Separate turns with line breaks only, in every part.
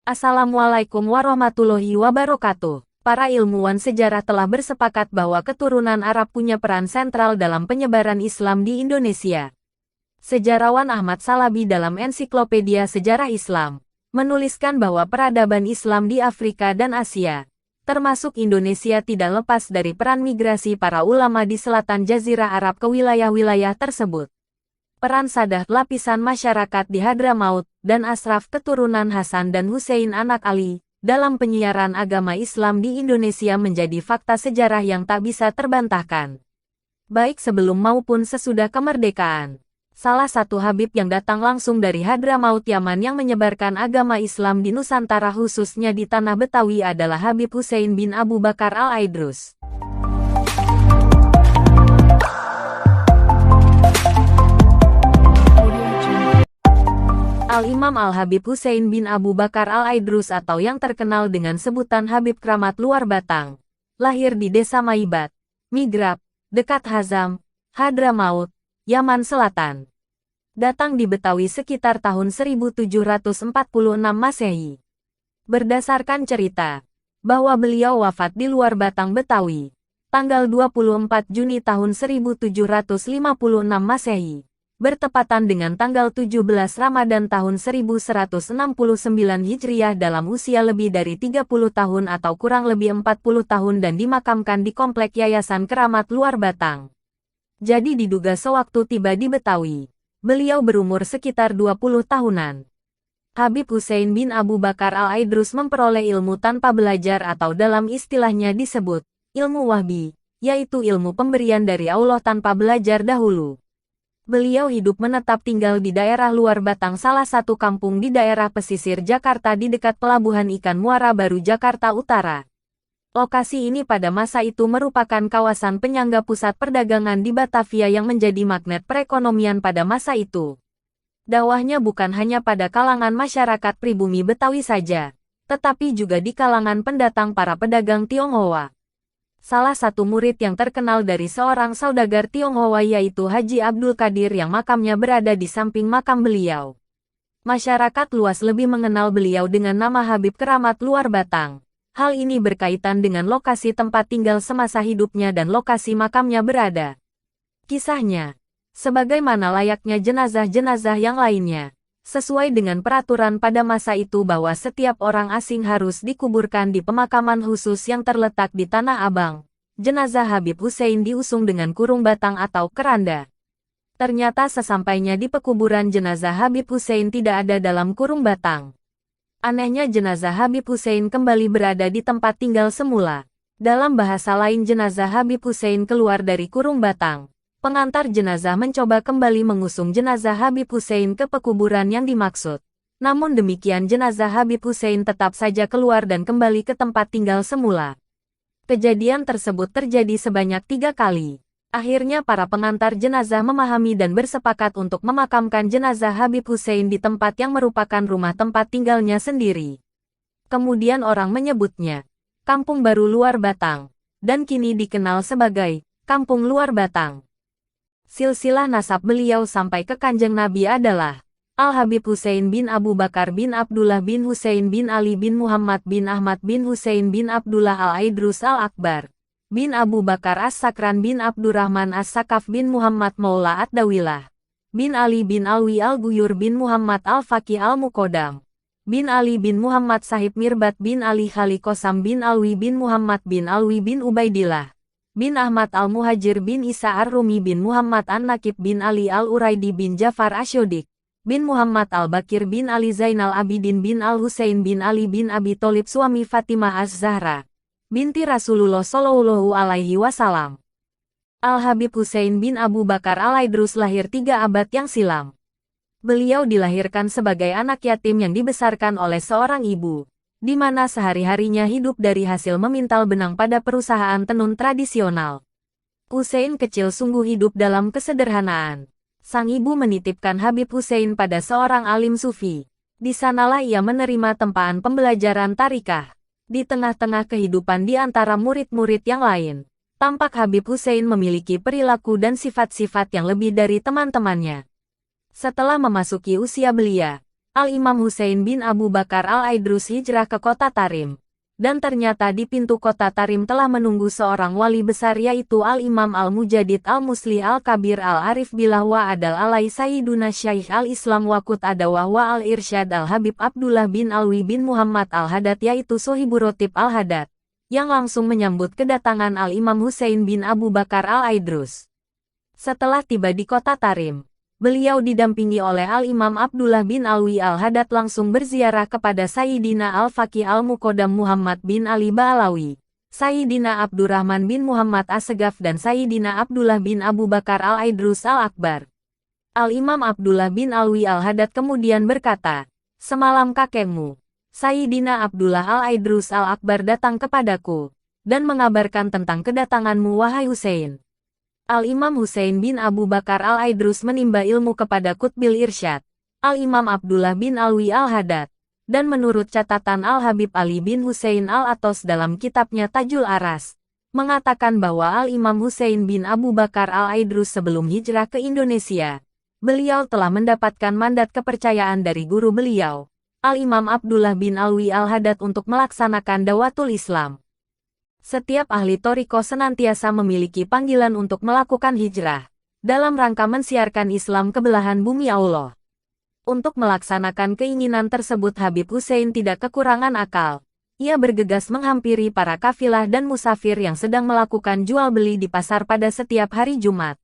Assalamualaikum warahmatullahi wabarakatuh. Para ilmuwan sejarah telah bersepakat bahwa keturunan Arab punya peran sentral dalam penyebaran Islam di Indonesia. Sejarawan Ahmad Salabi dalam Ensiklopedia Sejarah Islam menuliskan bahwa peradaban Islam di Afrika dan Asia, termasuk Indonesia, tidak lepas dari peran migrasi para ulama di selatan Jazirah Arab ke wilayah-wilayah tersebut. Peran Sadah lapisan masyarakat di Hadramaut dan Ashraf keturunan Hasan dan Hussein anak Ali dalam penyiaran agama Islam di Indonesia menjadi fakta sejarah yang tak bisa terbantahkan, baik sebelum maupun sesudah kemerdekaan. Salah satu Habib yang datang langsung dari Hadramaut Yaman yang menyebarkan agama Islam di Nusantara khususnya di Tanah Betawi adalah Habib Hussein bin Abu Bakar Al-Aidrus. Al-Imam Al-Habib Hussein bin Abu Bakar Al-Aidrus atau yang terkenal dengan sebutan Habib Kramat Luar Batang, lahir di Desa Maibat, Migrab, dekat Hazam, Hadramaut, Yaman Selatan. Datang di Betawi sekitar tahun 1746 Masehi. Berdasarkan cerita, bahwa beliau wafat di Luar Batang Betawi, tanggal 24 Juni tahun 1756 Masehi. Bertepatan dengan tanggal 17 Ramadan tahun 1169 Hijriah dalam usia lebih dari 30 tahun atau kurang lebih 40 tahun dan dimakamkan di Komplek Yayasan Keramat Luar Batang. Jadi diduga sewaktu tiba di Betawi, beliau berumur sekitar 20 tahunan. Habib Hussein bin Abu Bakar Al-Aidrus memperoleh ilmu tanpa belajar atau dalam istilahnya disebut ilmu wahbi, yaitu ilmu pemberian dari Allah tanpa belajar dahulu. Beliau hidup menetap tinggal di daerah Luar Batang, salah satu kampung di daerah pesisir Jakarta di dekat Pelabuhan Ikan Muara Baru Jakarta Utara. Lokasi ini pada masa itu merupakan kawasan penyangga pusat perdagangan di Batavia yang menjadi magnet perekonomian pada masa itu. Dakwahnya bukan hanya pada kalangan masyarakat pribumi Betawi saja, tetapi juga di kalangan pendatang para pedagang Tionghoa. Salah satu murid yang terkenal dari seorang saudagar Tionghoa yaitu Haji Abdul Qadir yang makamnya berada di samping makam beliau. Masyarakat luas lebih mengenal beliau dengan nama Habib Keramat Luar Batang. Hal ini berkaitan dengan lokasi tempat tinggal semasa hidupnya dan lokasi makamnya berada. Kisahnya, sebagaimana layaknya jenazah-jenazah yang lainnya, sesuai dengan peraturan pada masa itu bahwa setiap orang asing harus dikuburkan di pemakaman khusus yang terletak di Tanah Abang. Jenazah Habib Hussein diusung dengan kurung batang atau keranda. Ternyata sesampainya di pekuburan jenazah Habib Hussein tidak ada dalam kurung batang. Anehnya jenazah Habib Hussein kembali berada di tempat tinggal semula. Dalam bahasa lain jenazah Habib Hussein keluar dari kurung batang. Pengantar jenazah mencoba kembali mengusung jenazah Habib Hussein ke pekuburan yang dimaksud. Namun demikian jenazah Habib Hussein tetap saja keluar dan kembali ke tempat tinggal semula. Kejadian tersebut terjadi sebanyak 3 kali. Akhirnya para pengantar jenazah memahami dan bersepakat untuk memakamkan jenazah Habib Hussein di tempat yang merupakan rumah tempat tinggalnya sendiri. Kemudian orang menyebutnya Kampung Baru Luar Batang, dan kini dikenal sebagai Kampung Luar Batang. Silsilah nasab beliau sampai ke Kanjeng Nabi adalah Al-Habib Hussein bin Abu Bakar bin Abdullah bin Hussein bin Ali bin Muhammad bin Ahmad bin Hussein bin Abdullah Al-Aidrus Al-Akbar bin Abu Bakar As-Sakran bin Abdurrahman As-Sakaf bin Muhammad Maula Ad-Dawilah bin Ali bin Alwi Al-Guyur bin Muhammad Al-Faqih Al-Muqaddam bin Ali bin Muhammad Sahib Mirbat bin Ali Khalikosam bin Alwi bin Muhammad bin Alwi bin Ubaidillah bin Ahmad Al-Muhajir bin Isa Ar-Rumi bin Muhammad An-Nakib bin Ali Al-Uraidi bin Jafar Asyodik bin Muhammad Al-Bakir bin Ali Zainal Abidin bin Al-Husain bin Ali bin Abi Tholib suami Fatimah Az-Zahra binti Rasulullah Shallallahu Alaihi Wasallam. Al-Habib Hussein bin Abu Bakar Al-Aidrus lahir 3 abad yang silam. Beliau dilahirkan sebagai anak yatim yang dibesarkan oleh seorang ibu, di mana sehari-harinya hidup dari hasil memintal benang pada perusahaan tenun tradisional. Hussein kecil sungguh hidup dalam kesederhanaan. Sang ibu menitipkan Habib Hussein pada seorang alim sufi. Di sanalah ia menerima tempaan pembelajaran tarikah. Di tengah-tengah kehidupan di antara murid-murid yang lain, tampak Habib Hussein memiliki perilaku dan sifat-sifat yang lebih dari teman-temannya. Setelah memasuki usia belia, Al-Imam Husain bin Abu Bakar Al-Aidrus hijrah ke kota Tarim. Dan ternyata di pintu kota Tarim telah menunggu seorang wali besar yaitu Al-Imam Al-Mujadid Al-Musli Al-Kabir Al-Arif Billah wa Adal Alai Sayyiduna Syaikh Al-Islam Waqut Adawah wa Al-Irsyad Al-Habib Abdullah bin Alwi bin Muhammad Al-Haddad yaitu Sohibu Rotib Al-Haddad, yang langsung menyambut kedatangan Al-Imam Husain bin Abu Bakar Al-Aidrus. Setelah tiba di kota Tarim, beliau didampingi oleh Al-Imam Abdullah bin Alwi Al-Haddad langsung berziarah kepada Sayyidina Al-Faqih Al-Muqaddam Muhammad bin Ali Ba'alawi, Sayyidina Abdurrahman bin Muhammad As-Segaf dan Sayyidina Abdullah bin Abu Bakar Al-Aidrus Al-Akbar. Al-Imam Abdullah bin Alwi Al-Haddad kemudian berkata, "Semalam kakekmu, Sayyidina Abdullah Al-Aidrus Al-Akbar datang kepadaku, dan mengabarkan tentang kedatanganmu wahai Husain." Al-Imam Husain bin Abu Bakar Al-Aidrus menimba ilmu kepada Qutbil Irsyad, Al-Imam Abdullah bin Alwi Al-Haddad, dan menurut catatan Al-Habib Ali bin Husain Al-Atos dalam kitabnya Tajul Aras, mengatakan bahwa Al-Imam Husain bin Abu Bakar Al-Aidrus sebelum hijrah ke Indonesia, beliau telah mendapatkan mandat kepercayaan dari guru beliau, Al-Imam Abdullah bin Alwi Al-Haddad untuk melaksanakan dawatul Islam. Setiap ahli thariqah senantiasa memiliki panggilan untuk melakukan hijrah, dalam rangka mensiarkan Islam ke belahan bumi Allah. Untuk melaksanakan keinginan tersebut Habib Husain tidak kekurangan akal. Ia bergegas menghampiri para kafilah dan musafir yang sedang melakukan jual beli di pasar pada setiap hari Jumat.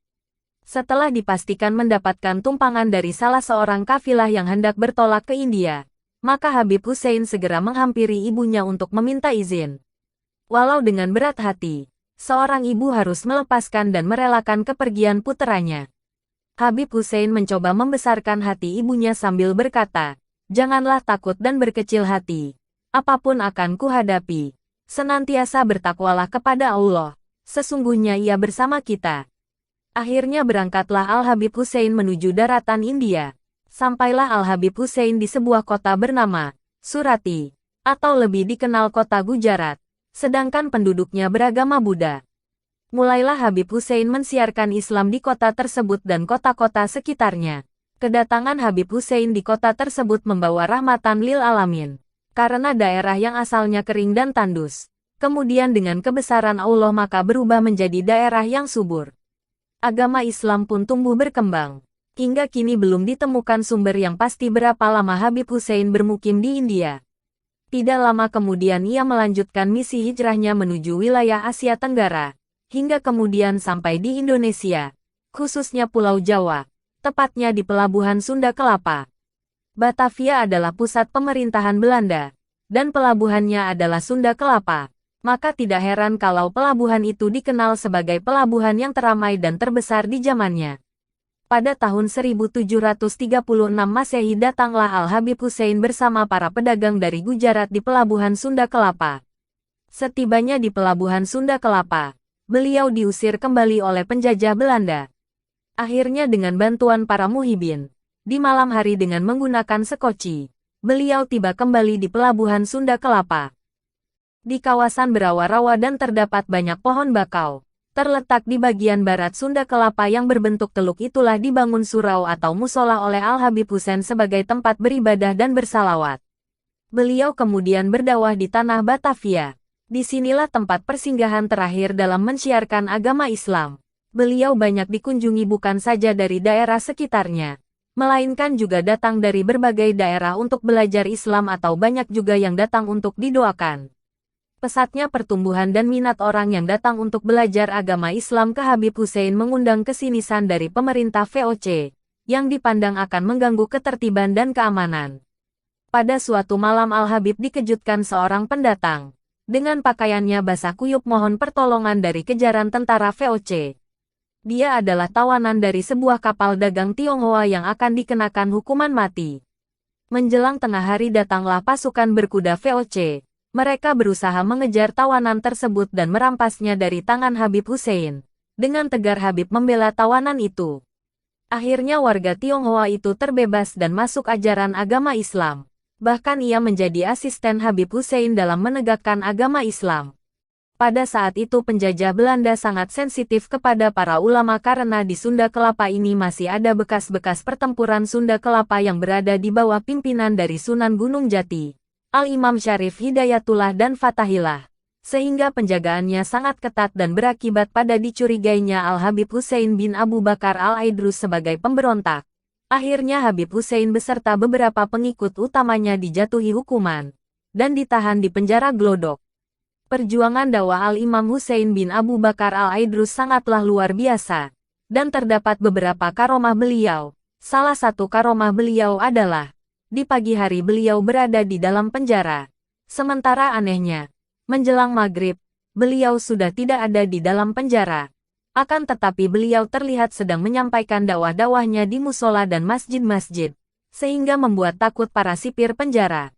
Setelah dipastikan mendapatkan tumpangan dari salah seorang kafilah yang hendak bertolak ke India, maka Habib Husain segera menghampiri ibunya untuk meminta izin. Walau dengan berat hati, seorang ibu harus melepaskan dan merelakan kepergian puteranya. Habib Husain mencoba membesarkan hati ibunya sambil berkata, "Janganlah takut dan berkecil hati. Apapun akan kuhadapi. Senantiasa bertakwalah kepada Allah. Sesungguhnya Ia bersama kita." Akhirnya berangkatlah Al-Habib Husain menuju daratan India. Sampailah Al-Habib Husain di sebuah kota bernama Surati, atau lebih dikenal kota Gujarat. Sedangkan penduduknya beragama Buddha. Mulailah Habib Husain mensiarkan Islam di kota tersebut dan kota-kota sekitarnya. Kedatangan Habib Husain di kota tersebut membawa rahmatan lil alamin. Karena daerah yang asalnya kering dan tandus, kemudian dengan kebesaran Allah maka berubah menjadi daerah yang subur. Agama Islam pun tumbuh berkembang. Hingga kini belum ditemukan sumber yang pasti berapa lama Habib Husain bermukim di India. Tidak lama kemudian ia melanjutkan misi hijrahnya menuju wilayah Asia Tenggara, hingga kemudian sampai di Indonesia, khususnya Pulau Jawa, tepatnya di Pelabuhan Sunda Kelapa. Batavia adalah pusat pemerintahan Belanda, dan pelabuhannya adalah Sunda Kelapa. Maka tidak heran kalau pelabuhan itu dikenal sebagai pelabuhan yang teramai dan terbesar di zamannya. Pada tahun 1736 Masehi datanglah Al-Habib Husain bersama para pedagang dari Gujarat di Pelabuhan Sunda Kelapa. Setibanya di Pelabuhan Sunda Kelapa, beliau diusir kembali oleh penjajah Belanda. Akhirnya dengan bantuan para muhibin, di malam hari dengan menggunakan sekoci, beliau tiba kembali di Pelabuhan Sunda Kelapa. Di kawasan berawa-rawa dan terdapat banyak pohon bakau. Terletak di bagian barat Sunda Kelapa yang berbentuk teluk itulah dibangun surau atau musola oleh Al-Habib Husain sebagai tempat beribadah dan bersalawat. Beliau kemudian berdakwah di tanah Batavia. Disinilah tempat persinggahan terakhir dalam mensiarkan agama Islam. Beliau banyak dikunjungi bukan saja dari daerah sekitarnya, melainkan juga datang dari berbagai daerah untuk belajar Islam atau banyak juga yang datang untuk didoakan. Pesatnya pertumbuhan dan minat orang yang datang untuk belajar agama Islam ke Habib Husain mengundang kesinisan dari pemerintah VOC, yang dipandang akan mengganggu ketertiban dan keamanan. Pada suatu malam Al-Habib dikejutkan seorang pendatang, dengan pakaiannya basah kuyup mohon pertolongan dari kejaran tentara VOC. Dia adalah tawanan dari sebuah kapal dagang Tionghoa yang akan dikenakan hukuman mati. Menjelang tengah hari datanglah pasukan berkuda VOC. Mereka berusaha mengejar tawanan tersebut dan merampasnya dari tangan Habib Husain. Dengan tegar Habib membela tawanan itu. Akhirnya warga Tionghoa itu terbebas dan masuk ajaran agama Islam. Bahkan ia menjadi asisten Habib Husain dalam menegakkan agama Islam. Pada saat itu penjajah Belanda sangat sensitif kepada para ulama karena di Sunda Kelapa ini masih ada bekas-bekas pertempuran Sunda Kelapa yang berada di bawah pimpinan dari Sunan Gunung Jati, Al-Imam Syarif Hidayatullah dan Fatahillah. Sehingga penjagaannya sangat ketat dan berakibat pada dicurigainya Al-Habib Hussein bin Abu Bakar Al-Aidrus sebagai pemberontak. Akhirnya Habib Hussein beserta beberapa pengikut utamanya dijatuhi hukuman dan ditahan di penjara Glodok. Perjuangan dakwah Al-Imam Hussein bin Abu Bakar Al-Aidrus sangatlah luar biasa, dan terdapat beberapa karomah beliau. Salah satu karomah beliau adalah, di pagi hari beliau berada di dalam penjara. Sementara anehnya, menjelang maghrib, beliau sudah tidak ada di dalam penjara. Akan tetapi beliau terlihat sedang menyampaikan dakwah-dakwahnya di musola dan masjid-masjid, sehingga membuat takut para sipir penjara.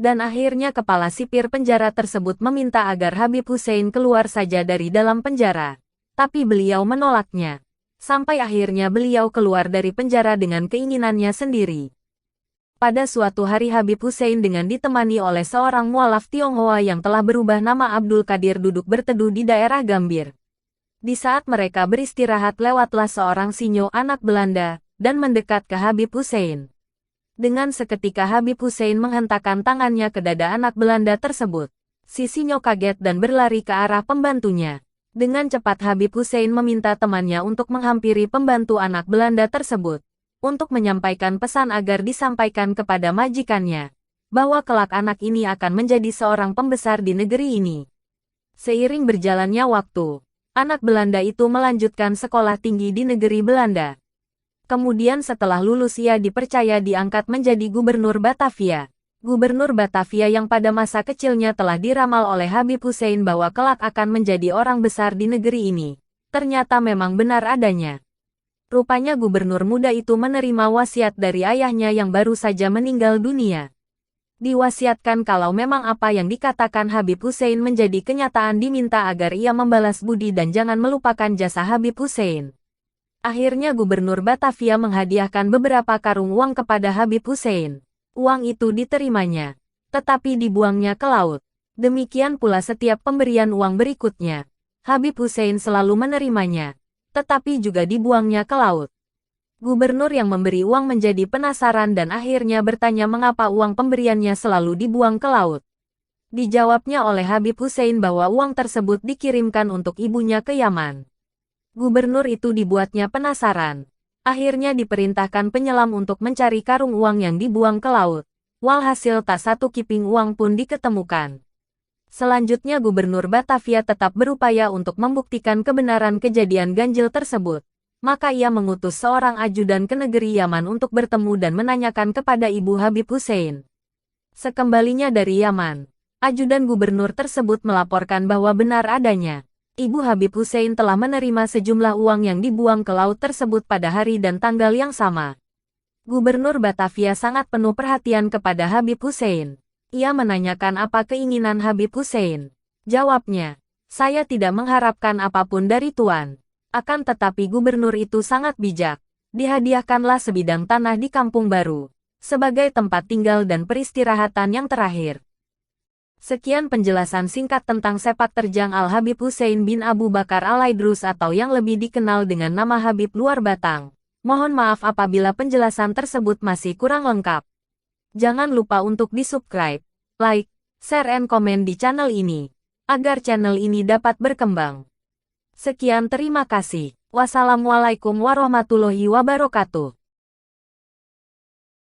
Dan akhirnya kepala sipir penjara tersebut meminta agar Habib Hussein keluar saja dari dalam penjara. Tapi beliau menolaknya. Sampai akhirnya beliau keluar dari penjara dengan keinginannya sendiri. Pada suatu hari Habib Hussein dengan ditemani oleh seorang mualaf Tionghoa yang telah berubah nama Abdul Qadir duduk berteduh di daerah Gambir. Di saat mereka beristirahat lewatlah seorang sinyo anak Belanda dan mendekat ke Habib Hussein. Dengan seketika Habib Hussein menghentakkan tangannya ke dada anak Belanda tersebut. Si sinyo kaget dan berlari ke arah pembantunya. Dengan cepat Habib Hussein meminta temannya untuk menghampiri pembantu anak Belanda tersebut. Untuk menyampaikan pesan agar disampaikan kepada majikannya. Bahwa kelak anak ini akan menjadi seorang pembesar di negeri ini. Seiring berjalannya waktu, anak Belanda itu melanjutkan sekolah tinggi di negeri Belanda. Kemudian setelah lulus ia dipercaya diangkat menjadi gubernur Batavia. Gubernur Batavia yang pada masa kecilnya telah diramal oleh Habib Hussein bahwa kelak akan menjadi orang besar di negeri ini. Ternyata memang benar adanya. Rupanya gubernur muda itu menerima wasiat dari ayahnya yang baru saja meninggal dunia. Diwasiatkan kalau memang apa yang dikatakan Habib Hussein menjadi kenyataan diminta agar ia membalas budi dan jangan melupakan jasa Habib Hussein. Akhirnya gubernur Batavia menghadiahkan beberapa karung uang kepada Habib Hussein. Uang itu diterimanya, tetapi dibuangnya ke laut. Demikian pula setiap pemberian uang berikutnya. Habib Hussein selalu menerimanya, tetapi juga dibuangnya ke laut. Gubernur yang memberi uang menjadi penasaran dan akhirnya bertanya mengapa uang pemberiannya selalu dibuang ke laut. Dijawabnya oleh Habib Hussein bahwa uang tersebut dikirimkan untuk ibunya ke Yaman. Gubernur itu dibuatnya penasaran. Akhirnya diperintahkan penyelam untuk mencari karung uang yang dibuang ke laut. Walhasil tak satu kiping uang pun diketemukan. Selanjutnya Gubernur Batavia tetap berupaya untuk membuktikan kebenaran kejadian ganjil tersebut. Maka ia mengutus seorang ajudan ke negeri Yaman untuk bertemu dan menanyakan kepada ibu Habib Hussein. Sekembalinya dari Yaman, ajudan gubernur tersebut melaporkan bahwa benar adanya. Ibu Habib Hussein telah menerima sejumlah uang yang dibuang ke laut tersebut pada hari dan tanggal yang sama. Gubernur Batavia sangat penuh perhatian kepada Habib Hussein. Ia menanyakan apa keinginan Habib Hussein. Jawabnya, saya tidak mengharapkan apapun dari Tuan. Akan tetapi gubernur itu sangat bijak. Dihadiahkanlah sebidang tanah di Kampung Baru, sebagai tempat tinggal dan peristirahatan yang terakhir. Sekian penjelasan singkat tentang sepak terjang Al-Habib Hussein bin Abu Bakar Al-Aidrus atau yang lebih dikenal dengan nama Habib Luar Batang. Mohon maaf apabila penjelasan tersebut masih kurang lengkap. Jangan lupa untuk di-subscribe, like, share and komen di channel ini, agar channel ini dapat berkembang. Sekian terima kasih. Wassalamualaikum warahmatullahi wabarakatuh.